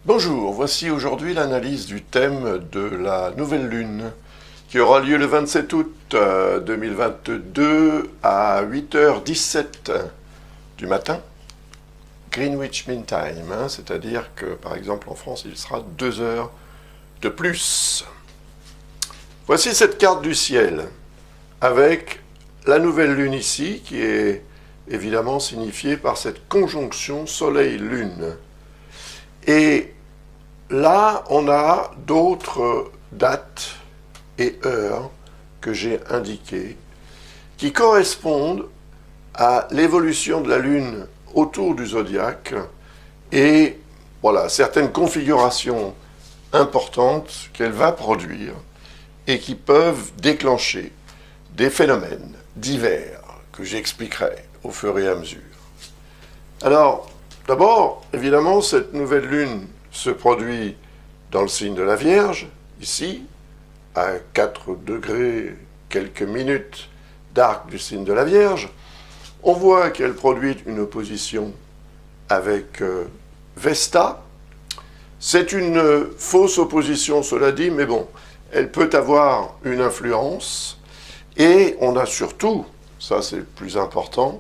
Bonjour, voici aujourd'hui l'analyse du thème de la nouvelle lune qui aura lieu le 27 août 2022 à 8h17 du matin, Greenwich Mean Time, c'est-à-dire que par exemple en France il sera 2 heures de plus. Voici cette carte du ciel avec la nouvelle lune ici qui est évidemment signifiée par cette conjonction soleil-lune. Et là, on a d'autres dates et heures que j'ai indiquées qui correspondent à l'évolution de la Lune autour du zodiaque et voilà, certaines configurations importantes qu'elle va produire et qui peuvent déclencher des phénomènes divers que j'expliquerai au fur et à mesure. Alors, d'abord, évidemment, cette nouvelle lune se produit dans le signe de la Vierge, ici, à 4 degrés, quelques minutes d'arc du signe de la Vierge. On voit qu'elle produit une opposition avec Vesta. C'est une fausse opposition, cela dit, mais bon, elle peut avoir une influence. Et on a surtout, ça c'est le plus important,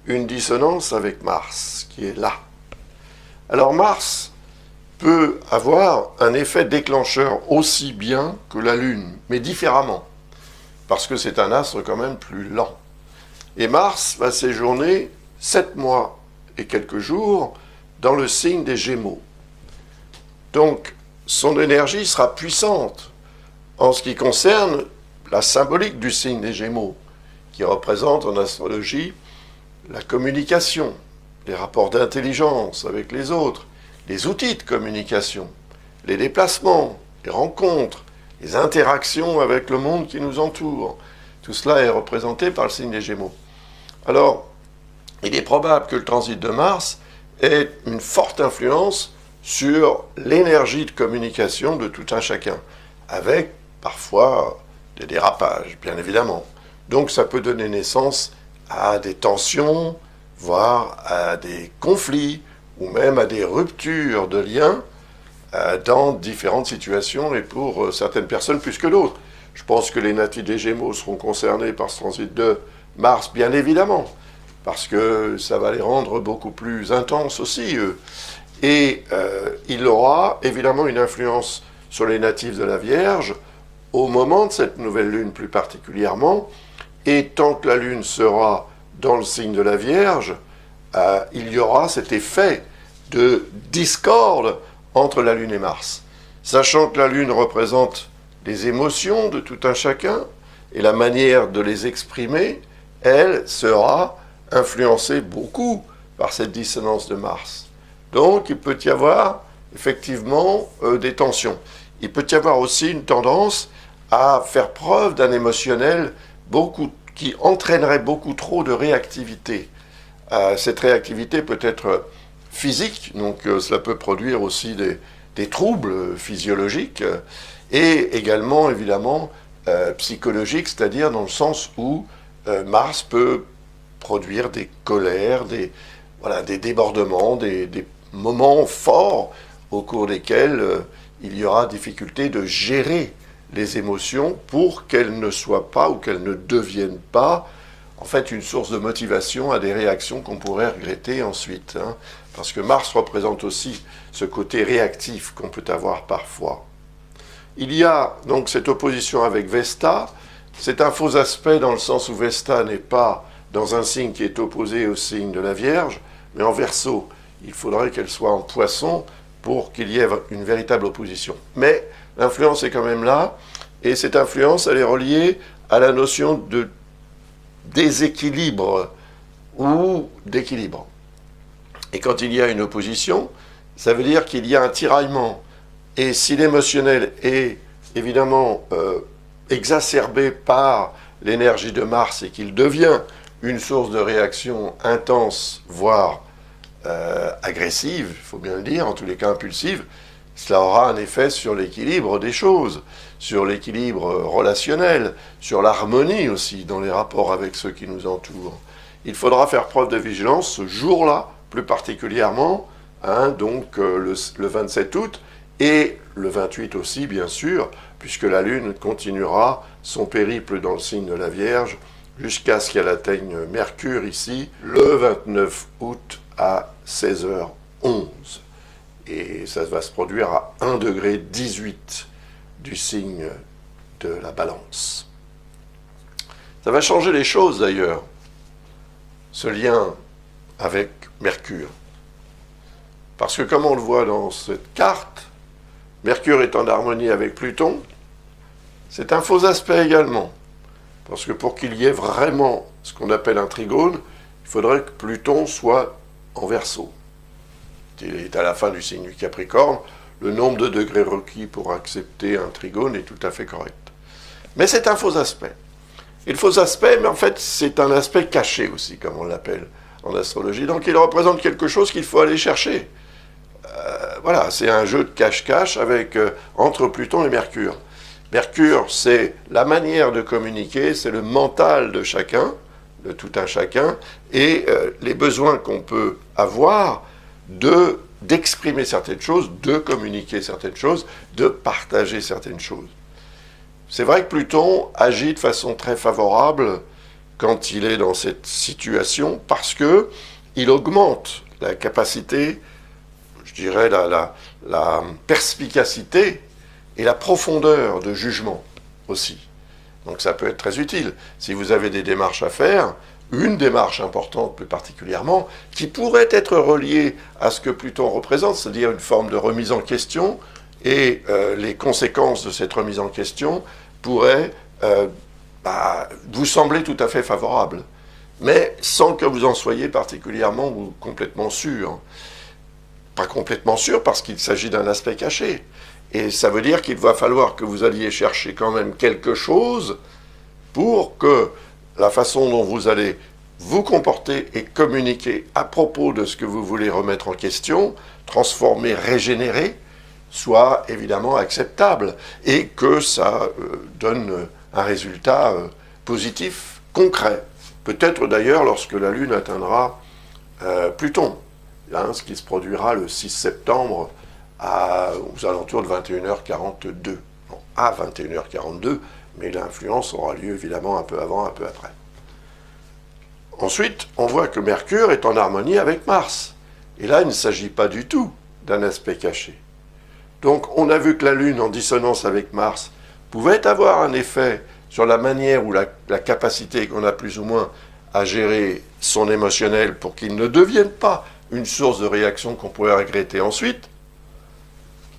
une dissonance avec Mars, qui est là. Alors Mars peut avoir un effet déclencheur aussi bien que la Lune, mais différemment, parce que c'est un astre quand même plus lent. Et Mars va séjourner 7 mois et quelques jours dans le signe des Gémeaux. Donc son énergie sera puissante en ce qui concerne la symbolique du signe des Gémeaux, qui représente en astrologie la communication, les rapports d'intelligence avec les autres, les outils de communication, les déplacements, les rencontres, les interactions avec le monde qui nous entoure. Tout cela est représenté par le signe des Gémeaux. Alors, il est probable que le transit de Mars ait une forte influence sur l'énergie de communication de tout un chacun, avec parfois des dérapages, bien évidemment. Donc ça peut donner naissance à des tensions, voire à des conflits, ou même à des ruptures de liens dans différentes situations et pour certaines personnes plus que d'autres. Je pense que les natifs des Gémeaux seront concernés par ce transit de Mars, bien évidemment, parce que ça va les rendre beaucoup plus intenses aussi, eux. Et il aura évidemment une influence sur les natifs de la Vierge au moment de cette nouvelle lune plus particulièrement, et tant que la lune sera dans le signe de la Vierge, il y aura cet effet de discorde entre la Lune et Mars. Sachant que la Lune représente les émotions de tout un chacun et la manière de les exprimer, elle sera influencée beaucoup par cette dissonance de Mars. Donc il peut y avoir effectivement des tensions. Il peut y avoir aussi une tendance à faire preuve d'un émotionnel qui entraînerait beaucoup trop de réactivité. Cette réactivité peut être physique, donc cela peut produire aussi des troubles physiologiques, et également évidemment psychologiques, c'est-à-dire dans le sens où Mars peut produire des colères, des débordements, des moments forts au cours desquels il y aura difficulté de gérer les émotions pour qu'elles ne soient pas ou qu'elles ne deviennent pas en fait une source de motivation à des réactions qu'on pourrait regretter ensuite, parce que Mars représente aussi ce côté réactif qu'on peut avoir parfois. Il y a donc cette opposition avec Vesta. C'est un faux aspect dans le sens où Vesta n'est pas dans un signe qui est opposé au signe de la Vierge, mais en Verseau. Il faudrait qu'elle soit en Poisson pour qu'il y ait une véritable opposition. Mais l'influence est quand même là, et cette influence, elle est reliée à la notion de déséquilibre ou d'équilibre. Et quand il y a une opposition, ça veut dire qu'il y a un tiraillement. Et si l'émotionnel est évidemment exacerbé par l'énergie de Mars et qu'il devient une source de réaction intense, voire agressive, il faut bien le dire, en tous les cas impulsive, cela aura un effet sur l'équilibre des choses, sur l'équilibre relationnel, sur l'harmonie aussi dans les rapports avec ceux qui nous entourent. Il faudra faire preuve de vigilance ce jour-là, plus particulièrement, hein, donc le 27 août, et le 28 aussi, bien sûr, puisque la Lune continuera son périple dans le signe de la Vierge jusqu'à ce qu'elle atteigne Mercure ici, le 29 août à 16h11. Et ça va se produire à 1,18 degré du signe de la Balance. Ça va changer les choses d'ailleurs, ce lien avec Mercure. Parce que comme on le voit dans cette carte, Mercure est en harmonie avec Pluton, c'est un faux aspect également. Parce que pour qu'il y ait vraiment ce qu'on appelle un trigone, il faudrait que Pluton soit en Verseau. Il est à la fin du signe du Capricorne, le nombre de degrés requis pour accepter un trigone est tout à fait correct. Mais c'est un faux aspect. Et le faux aspect, mais en fait, c'est un aspect caché aussi, comme on l'appelle en astrologie. Donc il représente quelque chose qu'il faut aller chercher. Voilà, c'est un jeu de cache-cache avec entre Pluton et Mercure. Mercure, c'est la manière de communiquer, c'est le mental de chacun, de tout un chacun, et les besoins qu'on peut avoir d'exprimer certaines choses, de communiquer certaines choses, de partager certaines choses. C'est vrai que Pluton agit de façon très favorable quand il est dans cette situation, parce que il augmente la capacité, je dirais la perspicacité et la profondeur de jugement aussi. Donc ça peut être très utile. Si vous avez des démarches à faire, une démarche importante plus particulièrement, qui pourrait être reliée à ce que Pluton représente, c'est-à-dire une forme de remise en question, et les conséquences de cette remise en question pourraient vous sembler tout à fait favorables, mais sans que vous en soyez particulièrement ou complètement sûr. Pas complètement sûr parce qu'il s'agit d'un aspect caché. Et ça veut dire qu'il va falloir que vous alliez chercher quand même quelque chose pour que la façon dont vous allez vous comporter et communiquer à propos de ce que vous voulez remettre en question, transformer, régénérer, soit évidemment acceptable et que ça donne un résultat positif, concret. Peut-être d'ailleurs lorsque la Lune atteindra Pluton, hein, ce qui se produira le 6 septembre aux alentours de 21h42. Non, à 21h42, mais l'influence aura lieu évidemment un peu avant, un peu après. Ensuite, on voit que Mercure est en harmonie avec Mars. Et là, il ne s'agit pas du tout d'un aspect caché. Donc, on a vu que la Lune, en dissonance avec Mars, pouvait avoir un effet sur la manière ou la capacité qu'on a plus ou moins à gérer son émotionnel pour qu'il ne devienne pas une source de réaction qu'on pourrait regretter ensuite.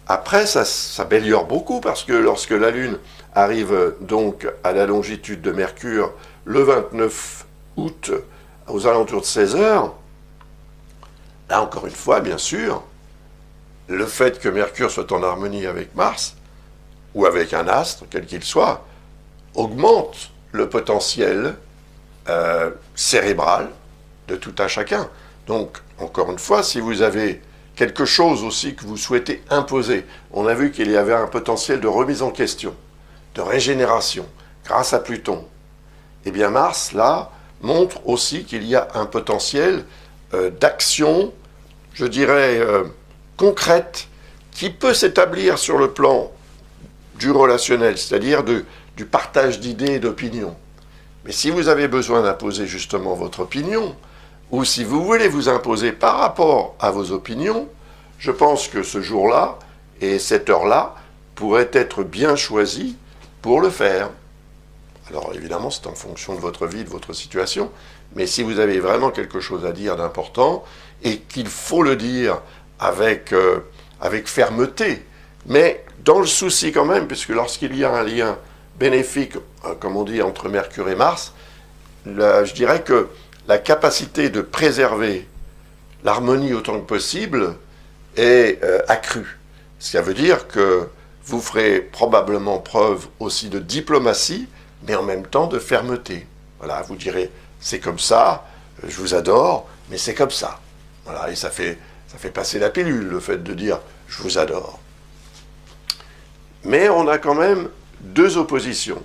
Après, ça s'améliore beaucoup parce que lorsque la Lune arrive donc à la longitude de Mercure le 29 août aux alentours de 16h, là encore une fois, bien sûr, le fait que Mercure soit en harmonie avec Mars, ou avec un astre, quel qu'il soit, augmente le potentiel cérébral de tout un chacun. Donc, encore une fois, si vous avez quelque chose aussi que vous souhaitez imposer, on a vu qu'il y avait un potentiel de remise en question, de régénération, grâce à Pluton. Eh bien, Mars, là, montre aussi qu'il y a un potentiel d'action, je dirais, concrète, qui peut s'établir sur le plan du relationnel, c'est-à-dire du partage d'idées et d'opinions. Mais si vous avez besoin d'imposer justement votre opinion, ou si vous voulez vous imposer par rapport à vos opinions, je pense que ce jour-là et cette heure-là pourraient être bien choisis pour le faire. Alors évidemment, c'est en fonction de votre vie, de votre situation, mais si vous avez vraiment quelque chose à dire d'important, et qu'il faut le dire avec fermeté, mais dans le souci quand même, puisque lorsqu'il y a un lien bénéfique, comme on dit, entre Mercure et Mars, je dirais que la capacité de préserver l'harmonie autant que possible est accrue. Ça veut dire que vous ferez probablement preuve aussi de diplomatie, mais en même temps de fermeté. Voilà, vous direz, c'est comme ça, je vous adore, mais c'est comme ça. Voilà, et ça fait passer la pilule, le fait de dire, je vous adore. Mais on a quand même deux oppositions,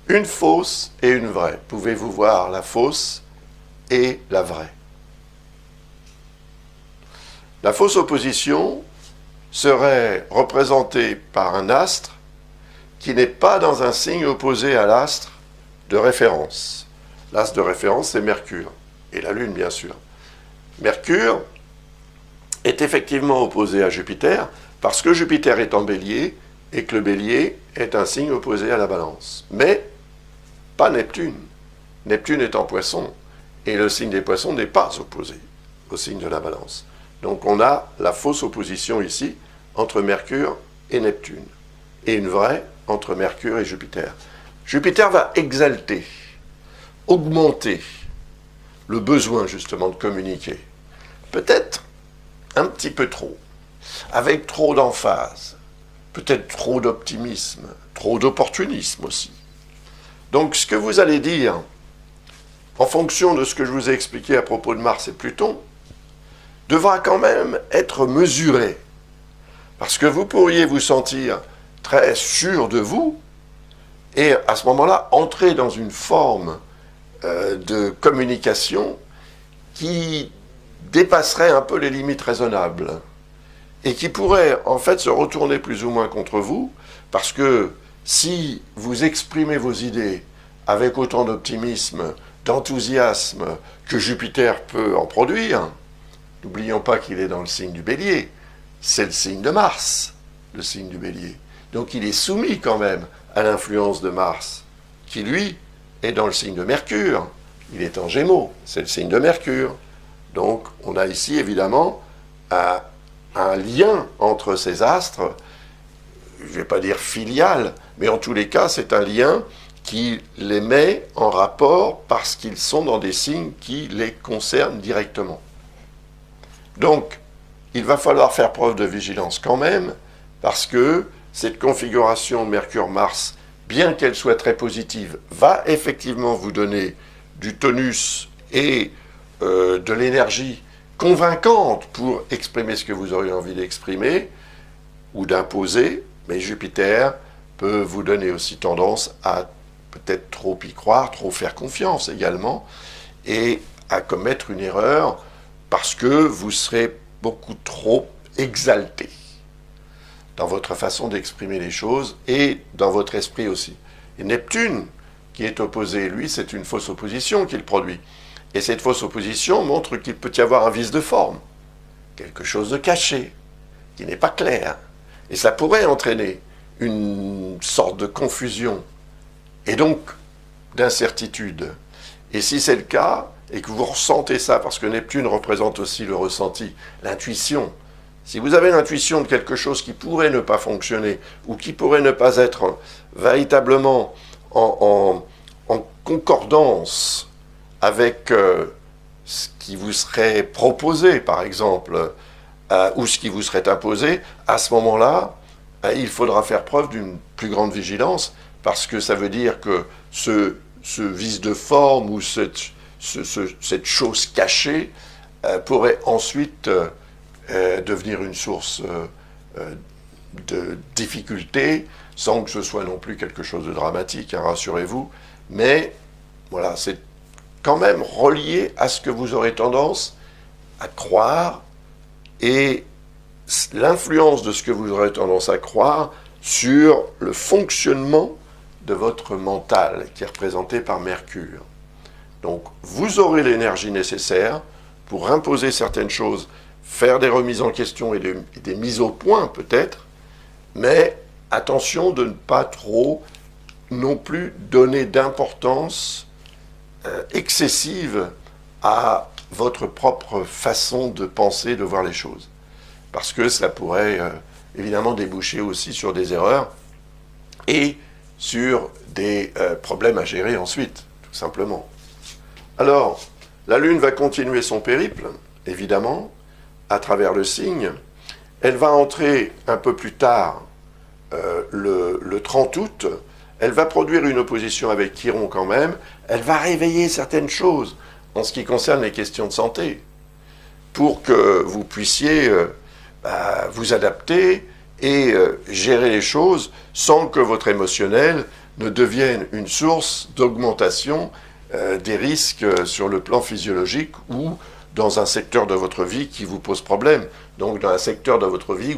une fausse et une vraie. Pouvez-vous voir la fausse et la vraie? La fausse opposition serait représentée par un astre qui n'est pas dans un signe opposé à l'astre de référence. L'astre de référence, c'est Mercure, et la Lune, bien sûr. Mercure est effectivement opposé à Jupiter, parce que Jupiter est en Bélier, et que le Bélier est un signe opposé à la Balance. Mais pas Neptune. Neptune est en Poisson, et le signe des Poissons n'est pas opposé au signe de la Balance. Donc on a la fausse opposition ici entre Mercure et Neptune, et une vraie entre Mercure et Jupiter. Jupiter va exalter, augmenter le besoin justement de communiquer. Peut-être un petit peu trop, avec trop d'emphase, peut-être trop d'optimisme, trop d'opportunisme aussi. Donc ce que vous allez dire, en fonction de ce que je vous ai expliqué à propos de Mars et Pluton, devra quand même être mesuré. Parce que vous pourriez vous sentir très sûr de vous, et à ce moment-là, entrer dans une forme de communication qui dépasserait un peu les limites raisonnables, et qui pourrait en fait se retourner plus ou moins contre vous, parce que si vous exprimez vos idées avec autant d'optimisme, d'enthousiasme que Jupiter peut en produire, n'oublions pas qu'il est dans le signe du Bélier, c'est le signe de Mars, le signe du Bélier. Donc il est soumis quand même à l'influence de Mars, qui lui est dans le signe de Mercure. Il est en Gémeaux, c'est le signe de Mercure. Donc on a ici évidemment un lien entre ces astres, je ne vais pas dire filial, mais en tous les cas c'est un lien qui les met en rapport parce qu'ils sont dans des signes qui les concernent directement. Donc, il va falloir faire preuve de vigilance quand même, parce que cette configuration Mercure-Mars, bien qu'elle soit très positive, va effectivement vous donner du tonus et de l'énergie convaincante pour exprimer ce que vous auriez envie d'exprimer ou d'imposer, mais Jupiter peut vous donner aussi tendance à peut-être trop y croire, trop faire confiance également, et à commettre une erreur parce que vous serez beaucoup trop exalté dans votre façon d'exprimer les choses et dans votre esprit aussi. Et Neptune, qui est opposé, lui, c'est une fausse opposition qu'il produit. Et cette fausse opposition montre qu'il peut y avoir un vice de forme, quelque chose de caché, qui n'est pas clair. Et ça pourrait entraîner une sorte de confusion, et donc d'incertitude. Et si c'est le cas, et que vous ressentez ça, parce que Neptune représente aussi le ressenti, l'intuition, si vous avez l'intuition de quelque chose qui pourrait ne pas fonctionner, ou qui pourrait ne pas être véritablement en concordance avec ce qui vous serait proposé, par exemple, ou ce qui vous serait imposé, à ce moment-là, il faudra faire preuve d'une plus grande vigilance, parce que ça veut dire que ce vice de forme ou cette chose cachée pourrait ensuite devenir une source de difficulté, sans que ce soit non plus quelque chose de dramatique, hein, rassurez-vous, mais voilà, c'est quand même relié à ce que vous aurez tendance à croire et l'influence de ce que vous aurez tendance à croire sur le fonctionnement de votre mental, qui est représenté par Mercure. Donc, vous aurez l'énergie nécessaire pour imposer certaines choses, faire des remises en question et des mises au point peut-être, mais attention de ne pas trop non plus donner d'importance excessive à votre propre façon de penser, de voir les choses. Parce que cela pourrait évidemment déboucher aussi sur des erreurs et sur des problèmes à gérer ensuite, tout simplement. Alors, la Lune va continuer son périple, évidemment, à travers le signe. Elle va entrer un peu plus tard, le 30 août. Elle va produire une opposition avec Chiron quand même. Elle va réveiller certaines choses en ce qui concerne les questions de santé, pour que vous puissiez vous adapter et gérer les choses sans que votre émotionnel ne devienne une source d'augmentation des risques sur le plan physiologique ou dans un secteur de votre vie qui vous pose problème, donc dans un secteur de votre vie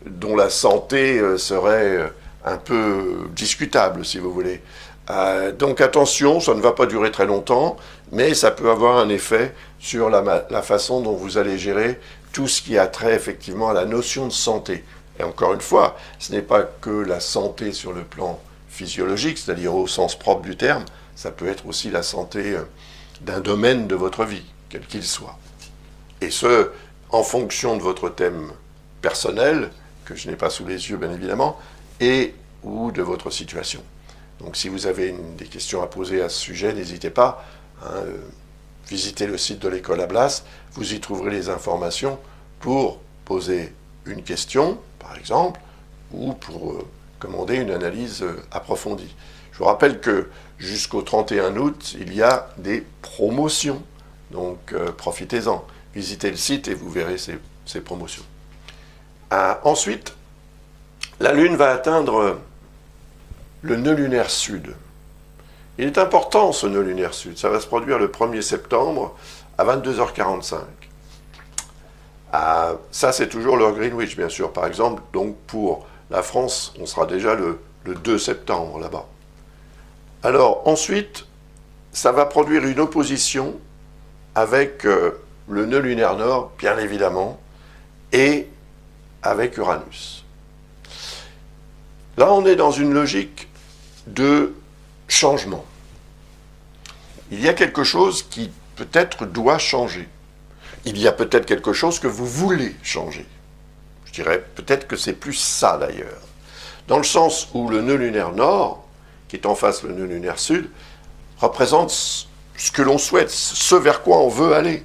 dont la santé serait un peu discutable, si vous voulez. Donc attention, ça ne va pas durer très longtemps, mais ça peut avoir un effet sur la façon dont vous allez gérer tout ce qui a trait effectivement à la notion de santé. Et encore une fois, ce n'est pas que la santé sur le plan physiologique, c'est-à-dire au sens propre du terme, ça peut être aussi la santé d'un domaine de votre vie, quel qu'il soit. Et ce, en fonction de votre thème personnel, que je n'ai pas sous les yeux bien évidemment, et ou de votre situation. Donc si vous avez des questions à poser à ce sujet, n'hésitez pas, visitez le site de l'école Ablas, vous y trouverez les informations pour poser une question, par exemple, ou pour commander une analyse approfondie. Je vous rappelle que jusqu'au 31 août, il y a des promotions, donc profitez-en. Visitez le site et vous verrez ces promotions. Ensuite, la Lune va atteindre le nœud lunaire sud. Il est important ce nœud lunaire sud, ça va se produire le 1er septembre à 22h45. Ça c'est toujours l'heure Greenwich bien sûr, par exemple, donc pour la France, on sera déjà le 2 septembre là-bas. Alors ensuite, ça va produire une opposition avec le nœud lunaire nord, bien évidemment, et avec Uranus. Là on est dans une logique de changement. Il y a quelque chose qui peut-être doit changer. Il y a peut-être quelque chose que vous voulez changer. Je dirais peut-être que c'est plus ça d'ailleurs. Dans le sens où le nœud lunaire nord, qui est en face le nœud lunaire sud, représente ce que l'on souhaite, ce vers quoi on veut aller.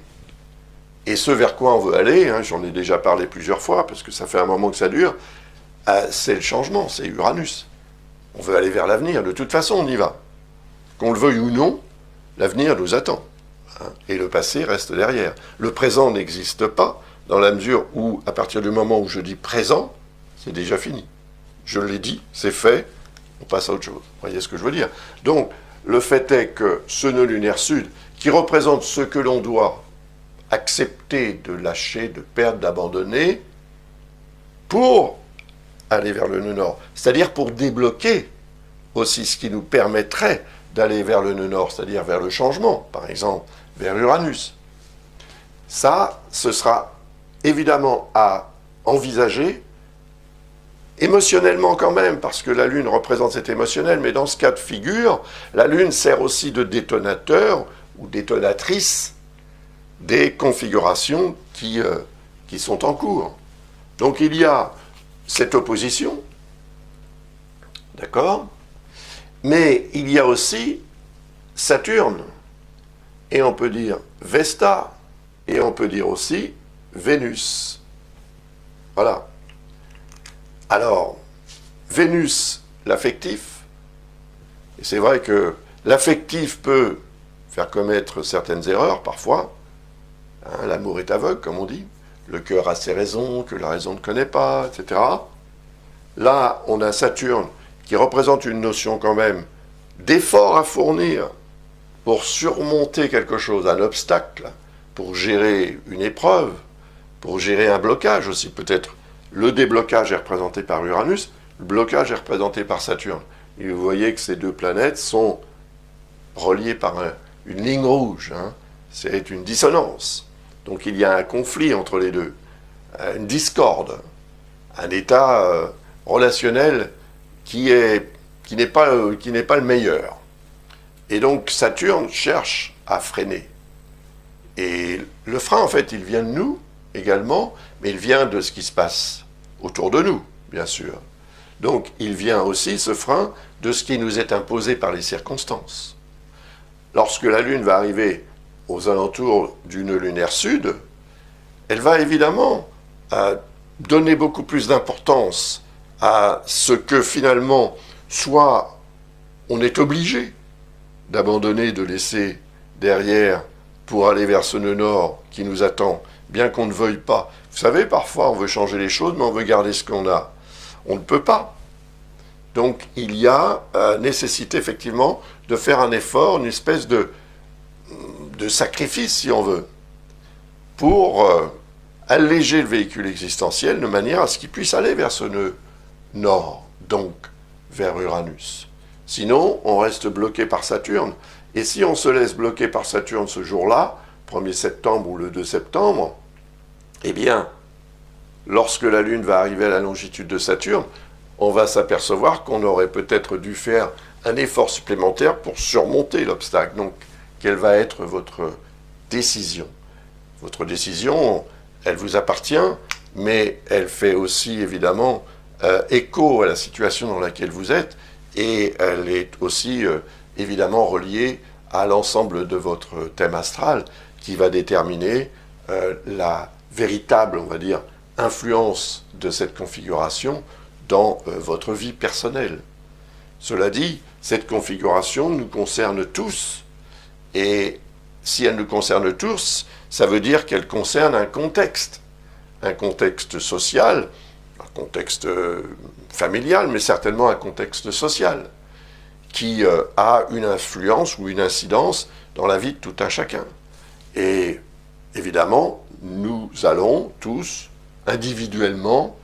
Et ce vers quoi on veut aller, j'en ai déjà parlé plusieurs fois, parce que ça fait un moment que ça dure, c'est le changement, c'est Uranus. On veut aller vers l'avenir, de toute façon on y va. Qu'on le veuille ou non, l'avenir nous attend. Et le passé reste derrière. Le présent n'existe pas, dans la mesure où, à partir du moment où je dis présent, c'est déjà fini. Je l'ai dit, c'est fait, on passe à autre chose. Vous voyez ce que je veux dire? Donc, le fait est que ce nœud lunaire sud, qui représente ce que l'on doit accepter de lâcher, de perdre, d'abandonner, pour aller vers le nœud nord, c'est-à-dire pour débloquer aussi ce qui nous permettrait d'aller vers le nœud nord, c'est-à-dire vers le changement, par exemple, vers Uranus. Ça, ce sera évidemment à envisager, émotionnellement quand même, parce que la Lune représente cet émotionnel, mais dans ce cas de figure, la Lune sert aussi de détonateur ou détonatrice des configurations qui sont en cours. Donc il y a cette opposition, d'accord? Mais il y a aussi Saturne, et on peut dire Vesta, et on peut dire aussi Vénus. Voilà. Alors, Vénus, l'affectif, et c'est vrai que l'affectif peut faire commettre certaines erreurs parfois, l'amour est aveugle, comme on dit, le cœur a ses raisons, que la raison ne connaît pas, etc. Là, on a Saturne, qui représente une notion quand même d'effort à fournir pour surmonter quelque chose, un obstacle, pour gérer une épreuve, pour gérer un blocage aussi. Peut-être le déblocage est représenté par Uranus, le blocage est représenté par Saturne. Et vous voyez que ces deux planètes sont reliées par une ligne rouge. C'est une dissonance. Donc il y a un conflit entre les deux, une discorde, un état relationnel qui n'est pas le meilleur. Et donc Saturne cherche à freiner. Et le frein, en fait, il vient de nous également, mais il vient de ce qui se passe autour de nous, bien sûr. Donc il vient aussi, ce frein, de ce qui nous est imposé par les circonstances. Lorsque la Lune va arriver aux alentours du nœud lunaire sud, elle va évidemment donner beaucoup plus d'importance à ce que finalement, soit on est obligé d'abandonner, de laisser derrière pour aller vers ce nœud nord qui nous attend, bien qu'on ne veuille pas. Vous savez, parfois on veut changer les choses, mais on veut garder ce qu'on a. On ne peut pas. Donc il y a nécessité effectivement de faire un effort, une espèce de sacrifice, si on veut. pour alléger le véhicule existentiel de manière à ce qu'il puisse aller vers ce nœud nord, donc vers Uranus. Sinon, on reste bloqué par Saturne. Et si on se laisse bloquer par Saturne ce jour-là, 1er septembre ou le 2 septembre, eh bien, lorsque la Lune va arriver à la longitude de Saturne, on va s'apercevoir qu'on aurait peut-être dû faire un effort supplémentaire pour surmonter l'obstacle. Donc, quelle va être votre décision? Votre décision, elle vous appartient, mais elle fait aussi évidemment écho à la situation dans laquelle vous êtes, et elle est aussi évidemment reliée à l'ensemble de votre thème astral qui va déterminer la véritable, on va dire, influence de cette configuration dans votre vie personnelle. Cela dit, cette configuration nous concerne tous, et si elle nous concerne tous, ça veut dire qu'elle concerne un contexte social, un contexte familial, mais certainement un contexte social, qui a une influence ou une incidence dans la vie de tout un chacun. Et évidemment, nous allons tous, individuellement,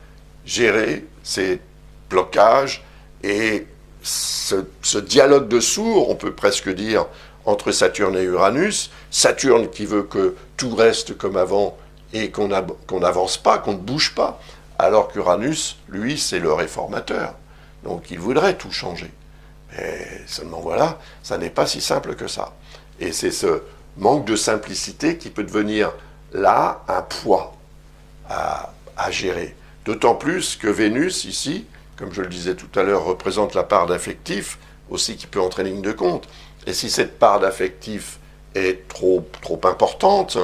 gérer ces blocages et ce dialogue de sourds, on peut presque dire, entre Saturne et Uranus. Saturne qui veut que tout reste comme avant et qu'on n'avance pas, qu'on ne bouge pas, alors qu'Uranus, lui, c'est le réformateur. Donc il voudrait tout changer. Mais seulement voilà, ça n'est pas si simple que ça. Et c'est ce manque de simplicité qui peut devenir là un poids à gérer. D'autant plus que Vénus, ici, comme je le disais tout à l'heure, représente la part d'affectif, aussi qui peut entrer en ligne de compte. Et si cette part d'affectif est trop importante,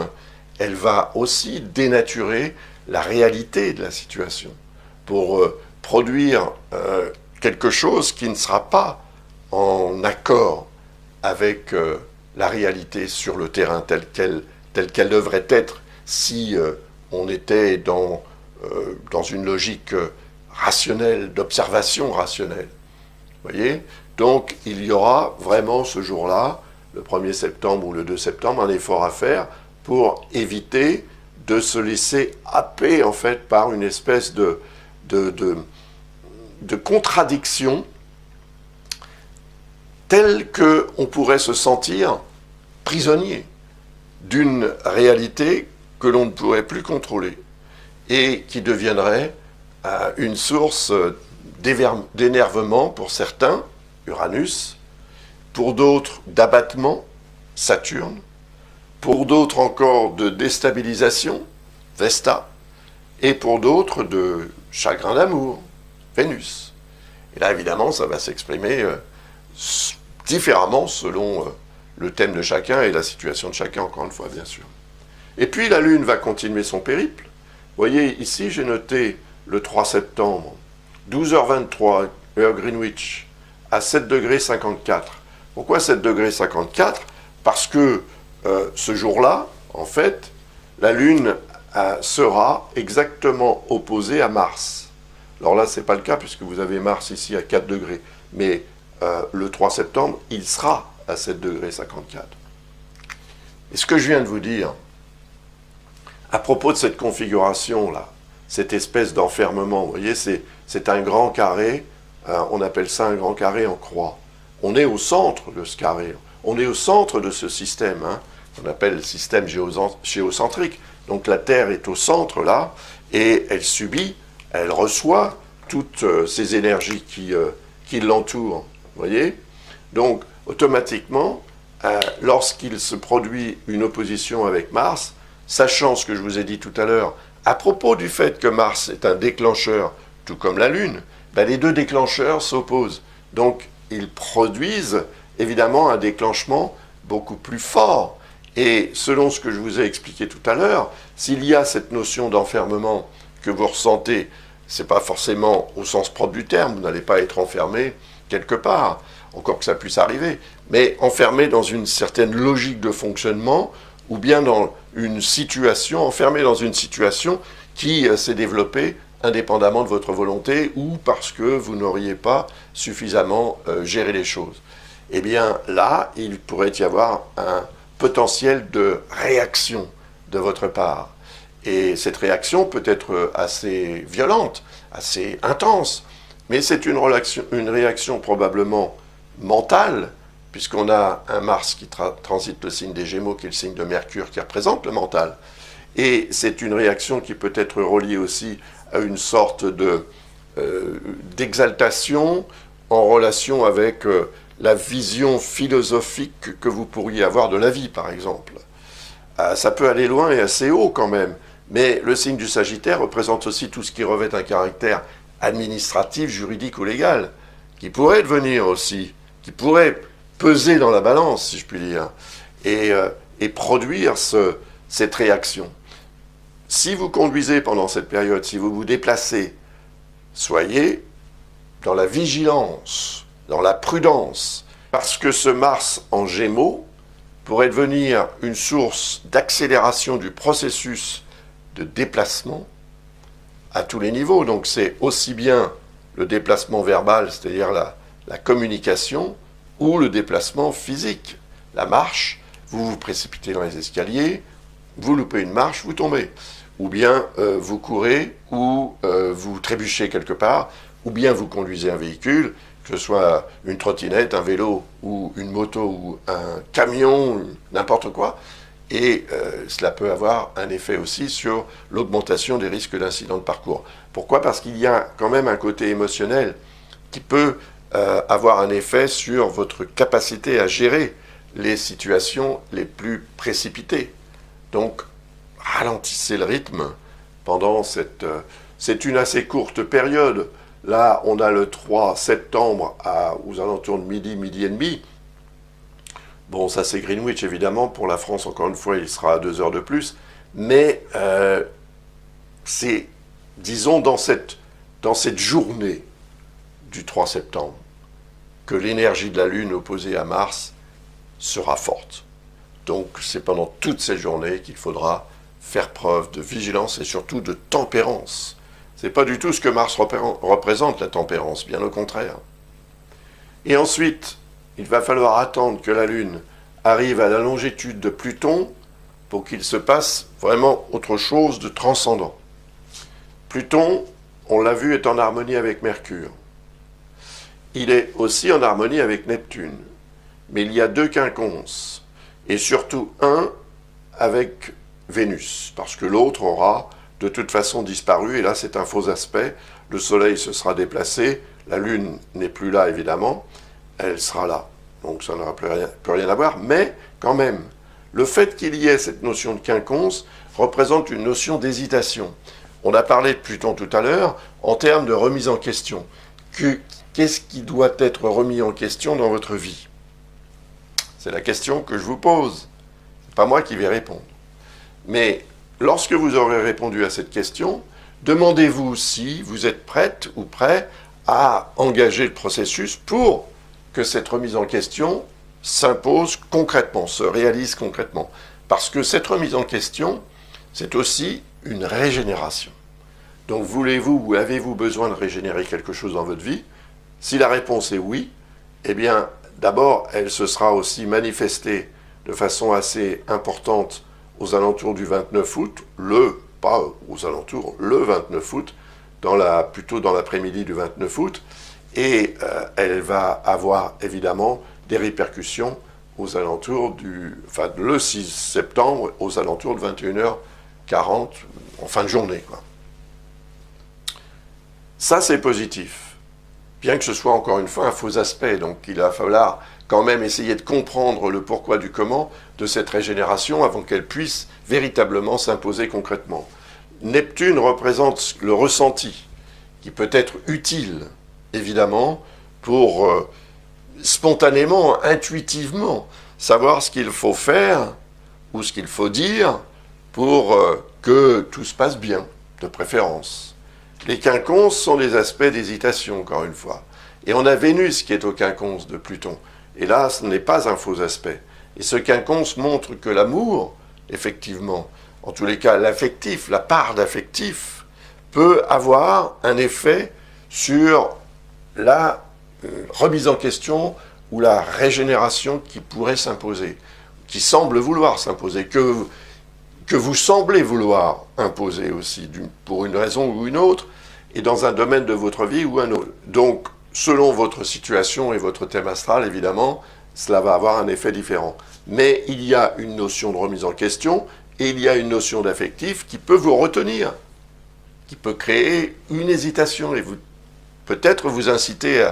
elle va aussi dénaturer la réalité de la situation pour produire quelque chose qui ne sera pas en accord avec la réalité sur le terrain telle qu'elle devrait être si on était dans une logique rationnelle, d'observation rationnelle. Vous voyez? Donc il y aura vraiment ce jour-là, le 1er septembre ou le 2 septembre, un effort à faire pour éviter de se laisser happer en fait par une espèce de contradiction telle qu'on pourrait se sentir prisonnier d'une réalité que l'on ne pourrait plus contrôler et qui deviendrait une source d'énervement pour certains, Uranus, pour d'autres d'abattement, Saturne, pour d'autres encore de déstabilisation, Vesta, et pour d'autres de chagrin d'amour, Vénus. Et là, évidemment, ça va s'exprimer différemment selon le thème de chacun et la situation de chacun, encore une fois, bien sûr. Et puis, la Lune va continuer son périple. Vous voyez, ici, j'ai noté le 3 septembre, 12h23, heure Greenwich, à 7 degrés 54. Pourquoi 7 degrés 54 ? Parce que ce jour-là, en fait, la Lune sera exactement opposée à Mars. Alors là, ce n'est pas le cas, puisque vous avez Mars ici à 4 degrés. Mais le 3 septembre, il sera à 7 degrés 54. Et ce que je viens de vous dire, à propos de cette configuration-là, cette espèce d'enfermement, vous voyez, c'est un grand carré, on appelle ça un grand carré en croix. On est au centre de ce carré, on est au centre de ce système, qu'on appelle le système géocentrique. Donc la Terre est au centre là, et elle subit, elle reçoit toutes ces énergies qui l'entourent, vous voyez. Donc automatiquement, lorsqu'il se produit une opposition avec Mars, sachant ce que je vous ai dit tout à l'heure, à propos du fait que Mars est un déclencheur, tout comme la Lune, les deux déclencheurs s'opposent. Donc, ils produisent évidemment un déclenchement beaucoup plus fort. Et selon ce que je vous ai expliqué tout à l'heure, s'il y a cette notion d'enfermement que vous ressentez, ce n'est pas forcément au sens propre du terme, vous n'allez pas être enfermé quelque part, encore que ça puisse arriver, mais enfermé dans une certaine logique de fonctionnement, ou bien dans une situation, enfermé dans une situation qui s'est développée indépendamment de votre volonté ou parce que vous n'auriez pas suffisamment géré les choses. Eh bien là, il pourrait y avoir un potentiel de réaction, de votre part. Et cette réaction peut être assez violente, assez intense, mais c'est une réaction probablement mentale, puisqu'on a un Mars qui transite le signe des Gémeaux, qui est le signe de Mercure, qui représente le mental. Et c'est une réaction qui peut être reliée aussi à une sorte d'exaltation en relation avec la vision philosophique que vous pourriez avoir de la vie, par exemple. Ça peut aller loin et assez haut quand même, mais le signe du Sagittaire représente aussi tout ce qui revêt un caractère administratif, juridique ou légal, qui pourrait devenir aussi, qui pourrait peser dans la balance, si je puis dire, et produire cette réaction. Si vous conduisez pendant cette période, si vous vous déplacez, soyez dans la vigilance, dans la prudence, parce que ce Mars en Gémeaux pourrait devenir une source d'accélération du processus de déplacement à tous les niveaux. Donc c'est aussi bien le déplacement verbal, c'est-à-dire la communication, ou le déplacement physique, la marche. Vous vous précipitez dans les escaliers, vous loupez une marche, vous tombez. Ou bien vous courez, ou vous trébuchez quelque part, ou bien vous conduisez un véhicule, que ce soit une trottinette, un vélo, ou une moto, ou un camion, n'importe quoi. Et cela peut avoir un effet aussi sur l'augmentation des risques d'incidents de parcours. Pourquoi ? Parce qu'il y a quand même un côté émotionnel qui peut avoir un effet sur votre capacité à gérer les situations les plus précipitées. Donc, ralentissez le rythme pendant c'est une assez courte période. Là, on a le 3 septembre aux alentours de midi et demi. Bon, ça c'est Greenwich, évidemment. Pour la France, encore une fois, il sera à 2 heures de plus. Mais c'est, disons, dans cette journée du 3 septembre, que l'énergie de la Lune opposée à Mars sera forte. Donc, c'est pendant toute cette journée qu'il faudra faire preuve de vigilance et surtout de tempérance. C'est pas du tout ce que Mars représente, la tempérance, bien au contraire. Et ensuite, il va falloir attendre que la Lune arrive à la longitude de Pluton pour qu'il se passe vraiment autre chose de transcendant. Pluton, on l'a vu, est en harmonie avec Mercure. Il est aussi en harmonie avec Neptune. Mais il y a 2 quinconces, et surtout un avec Vénus, parce que l'autre aura de toute façon disparu, et là c'est un faux aspect. Le Soleil se sera déplacé, la Lune n'est plus là évidemment, elle sera là. Donc ça n'aura plus rien à voir, mais quand même, le fait qu'il y ait cette notion de quinconce représente une notion d'hésitation. On a parlé de Pluton tout à l'heure en termes de remise en question. Qu'est-ce qui doit être remis en question dans votre vie ? C'est la question que je vous pose. C'est pas moi qui vais répondre. Mais lorsque vous aurez répondu à cette question, demandez-vous si vous êtes prête ou prêt à engager le processus pour que cette remise en question s'impose concrètement, se réalise concrètement. Parce que cette remise en question, c'est aussi une régénération. Donc voulez-vous ou avez-vous besoin de régénérer quelque chose dans votre vie ? Si la réponse est oui, eh bien d'abord elle se sera aussi manifestée de façon assez importante aux alentours du 29 août, pas aux alentours, le 29 août, plutôt dans l'après-midi du 29 août, et elle va avoir évidemment des répercussions aux alentours le 6 septembre, aux alentours de 21h40, en fin de journée, quoi. Ça, c'est positif. Bien que ce soit encore une fois un faux aspect, donc il va falloir quand même essayer de comprendre le pourquoi du comment de cette régénération avant qu'elle puisse véritablement s'imposer concrètement. Neptune représente le ressenti, qui peut être utile, évidemment, pour spontanément, intuitivement, savoir ce qu'il faut faire ou ce qu'il faut dire pour que tout se passe bien, de préférence. Les quinconces sont des aspects d'hésitation, encore une fois. Et on a Vénus qui est au quinconce de Pluton. Et là, ce n'est pas un faux aspect. Et ce quinconce montre que l'amour, effectivement, en tous les cas l'affectif, la part d'affectif, peut avoir un effet sur la remise en question ou la régénération qui pourrait s'imposer, qui semble vouloir s'imposer, que que vous semblez vouloir imposer aussi, pour une raison ou une autre, et dans un domaine de votre vie ou un autre. Donc, selon votre situation et votre thème astral, évidemment, cela va avoir un effet différent. Mais il y a une notion de remise en question, et il y a une notion d'affectif qui peut vous retenir, qui peut créer une hésitation, et peut-être vous inciter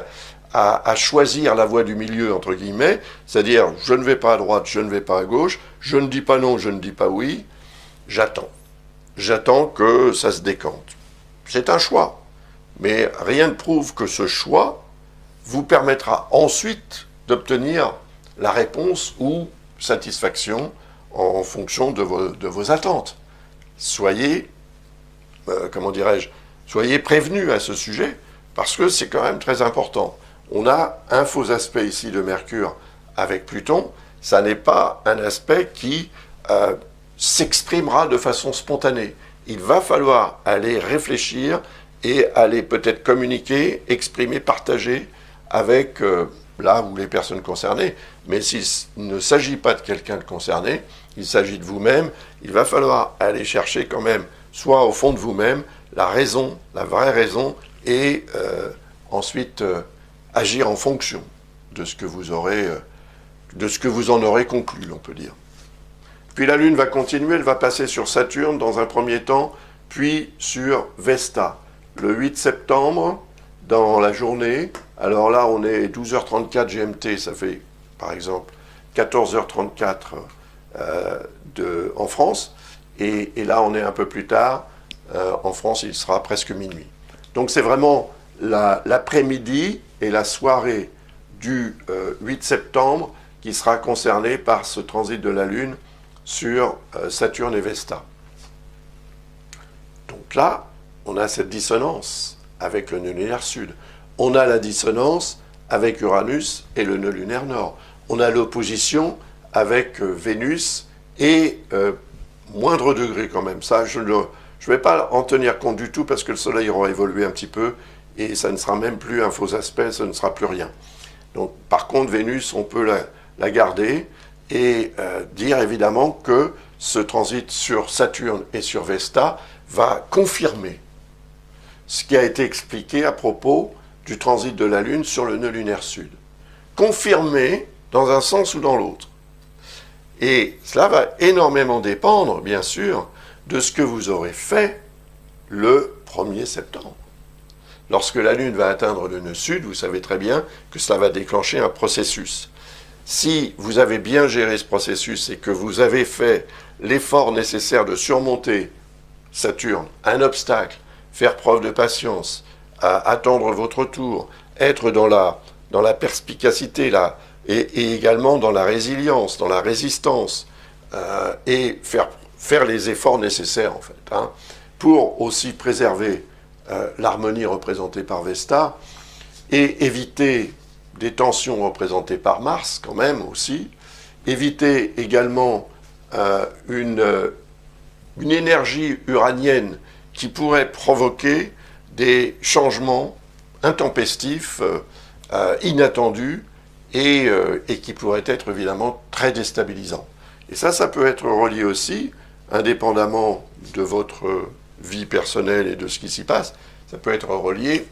à choisir la voie du milieu, entre guillemets, c'est-à-dire, je ne vais pas à droite, je ne vais pas à gauche, je ne dis pas non, je ne dis pas oui, j'attends. J'attends que ça se décante. C'est un choix. Mais rien ne prouve que ce choix vous permettra ensuite d'obtenir la réponse ou satisfaction en fonction de vos attentes. Soyez, soyez prévenus à ce sujet, parce que c'est quand même très important. On a un faux aspect ici de Mercure avec Pluton. Ça n'est pas un aspect qui s'exprimera de façon spontanée. Il va falloir aller réfléchir et aller peut-être communiquer, exprimer, partager avec là où les personnes concernées. Mais s'il ne s'agit pas de quelqu'un de concerné, il s'agit de vous-même, il va falloir aller chercher quand même, soit au fond de vous-même, la raison, la vraie raison, et ensuite agir en fonction de ce que vous aurez, de ce que vous en aurez conclu, on peut dire. Puis la Lune va continuer, elle va passer sur Saturne dans un premier temps, puis sur Vesta. Le 8 septembre, dans la journée, alors là on est 12h34 GMT, ça fait par exemple 14h34 en France, et là on est un peu plus tard, en France il sera presque minuit. Donc c'est vraiment l'après-midi et la soirée du 8 septembre qui sera concernée par ce transit de la Lune sur Saturne et Vesta. Donc là, on a cette dissonance avec le nœud lunaire sud. On a la dissonance avec Uranus et le nœud lunaire nord. On a l'opposition avec Vénus et moindre degré quand même. Ça, je ne vais pas en tenir compte du tout parce que le Soleil aura évolué un petit peu et ça ne sera même plus un faux aspect, ça ne sera plus rien. Donc, par contre, Vénus, on peut la garder et dire évidemment que ce transit sur Saturne et sur Vesta va confirmer ce qui a été expliqué à propos du transit de la Lune sur le nœud lunaire sud. Confirmer dans un sens ou dans l'autre. Et cela va énormément dépendre, bien sûr, de ce que vous aurez fait le 1er septembre. Lorsque la Lune va atteindre le nœud sud, vous savez très bien que cela va déclencher un processus. Si vous avez bien géré ce processus et que vous avez fait l'effort nécessaire de surmonter Saturne, un obstacle, faire preuve de patience, attendre votre tour, être dans la perspicacité là, et également dans la résilience, dans la résistance, et faire les efforts nécessaires en fait, pour aussi préserver l'harmonie représentée par Vesta et éviter des tensions représentées par Mars quand même aussi, éviter également une énergie uranienne qui pourrait provoquer des changements intempestifs, inattendus, et qui pourraient être évidemment très déstabilisants. Et ça peut être relié aussi, indépendamment de votre vie personnelle et de ce qui s'y passe, ça peut être relié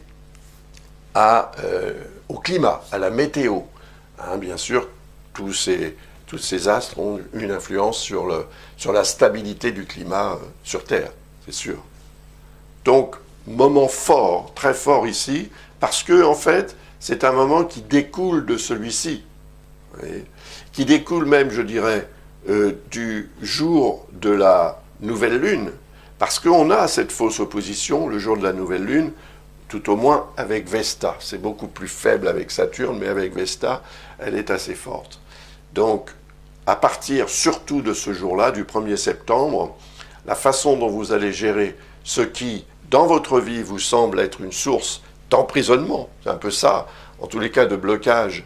au climat, à la météo. Bien sûr, tous ces astres ont une influence sur la stabilité du climat sur Terre, c'est sûr. Donc, moment fort, très fort ici, parce que, en fait, c'est un moment qui découle de celui-ci, qui découle même, je dirais, du jour de la nouvelle lune, parce qu'on a cette fausse opposition, le jour de la nouvelle lune, tout au moins avec Vesta. C'est beaucoup plus faible avec Saturne, mais avec Vesta, elle est assez forte. Donc, à partir surtout de ce jour-là, du 1er septembre, la façon dont vous allez gérer ce qui, dans votre vie, vous semble être une source d'emprisonnement, c'est un peu ça, en tous les cas de blocage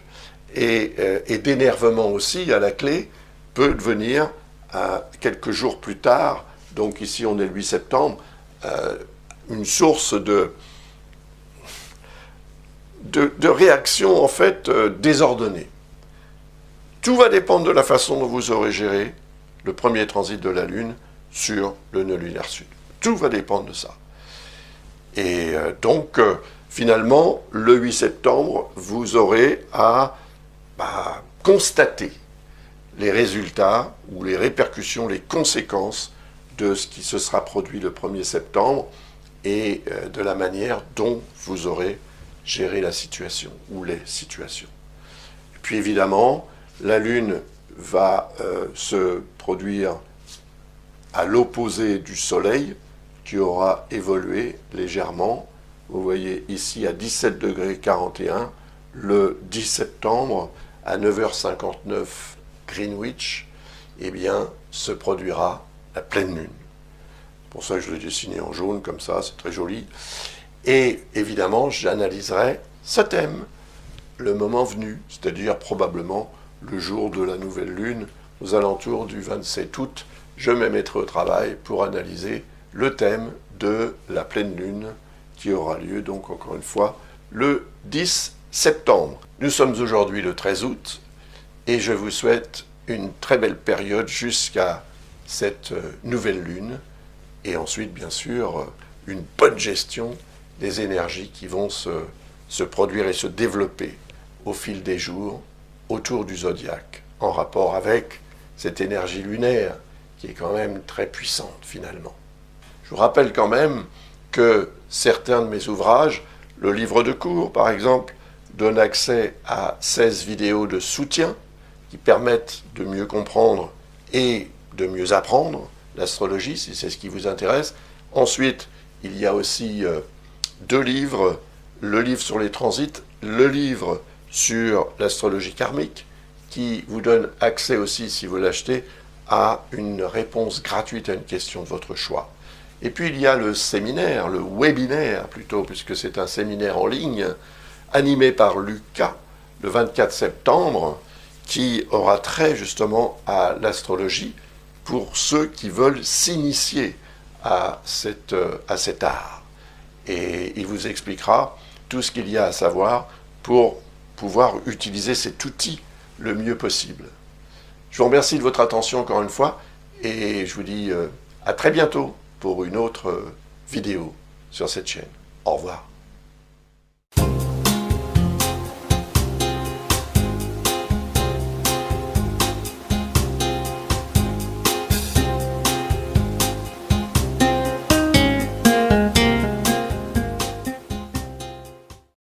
et d'énervement aussi à la clé, peut devenir, quelques jours plus tard, donc ici on est le 8 septembre, une source de réaction en fait désordonnée. Tout va dépendre de la façon dont vous aurez géré le premier transit de la Lune sur le nœud lunaire sud. Tout va dépendre de ça. Et donc, finalement, le 8 septembre, vous aurez à constater les résultats ou les répercussions, les conséquences de ce qui se sera produit le 1er septembre et de la manière dont vous aurez géré la situation ou les situations. Et puis évidemment, la Lune va se produire à l'opposé du Soleil qui aura évolué légèrement. Vous voyez ici à 17 degrés 41, le 10 septembre à 9h59 Greenwich, eh bien, se produira la pleine lune. Pour ça, je l'ai dessiné en jaune comme ça, c'est très joli. Et évidemment, j'analyserai ce thème, le moment venu, c'est-à-dire probablement le jour de la nouvelle lune, aux alentours du 27 août, je me mettrai au travail pour analyser le thème de la pleine lune qui aura lieu donc encore une fois le 10 septembre. Nous sommes aujourd'hui le 13 août et je vous souhaite une très belle période jusqu'à cette nouvelle lune et ensuite bien sûr une bonne gestion des énergies qui vont se produire et se développer au fil des jours autour du zodiaque en rapport avec cette énergie lunaire qui est quand même très puissante finalement. Je vous rappelle quand même que certains de mes ouvrages, le livre de cours par exemple, donne accès à 16 vidéos de soutien qui permettent de mieux comprendre et de mieux apprendre l'astrologie, si c'est ce qui vous intéresse. Ensuite, il y a aussi 2 livres, le livre sur les transits, le livre sur l'astrologie karmique, qui vous donne accès aussi, si vous l'achetez, à une réponse gratuite à une question de votre choix. Et puis il y a le séminaire, le webinaire plutôt, puisque c'est un séminaire en ligne, animé par Lucas, le 24 septembre, qui aura trait justement à l'astrologie pour ceux qui veulent s'initier à cet art. Et il vous expliquera tout ce qu'il y a à savoir pour pouvoir utiliser cet outil le mieux possible. Je vous remercie de votre attention encore une fois et je vous dis à très bientôt pour une autre vidéo sur cette chaîne. Au revoir.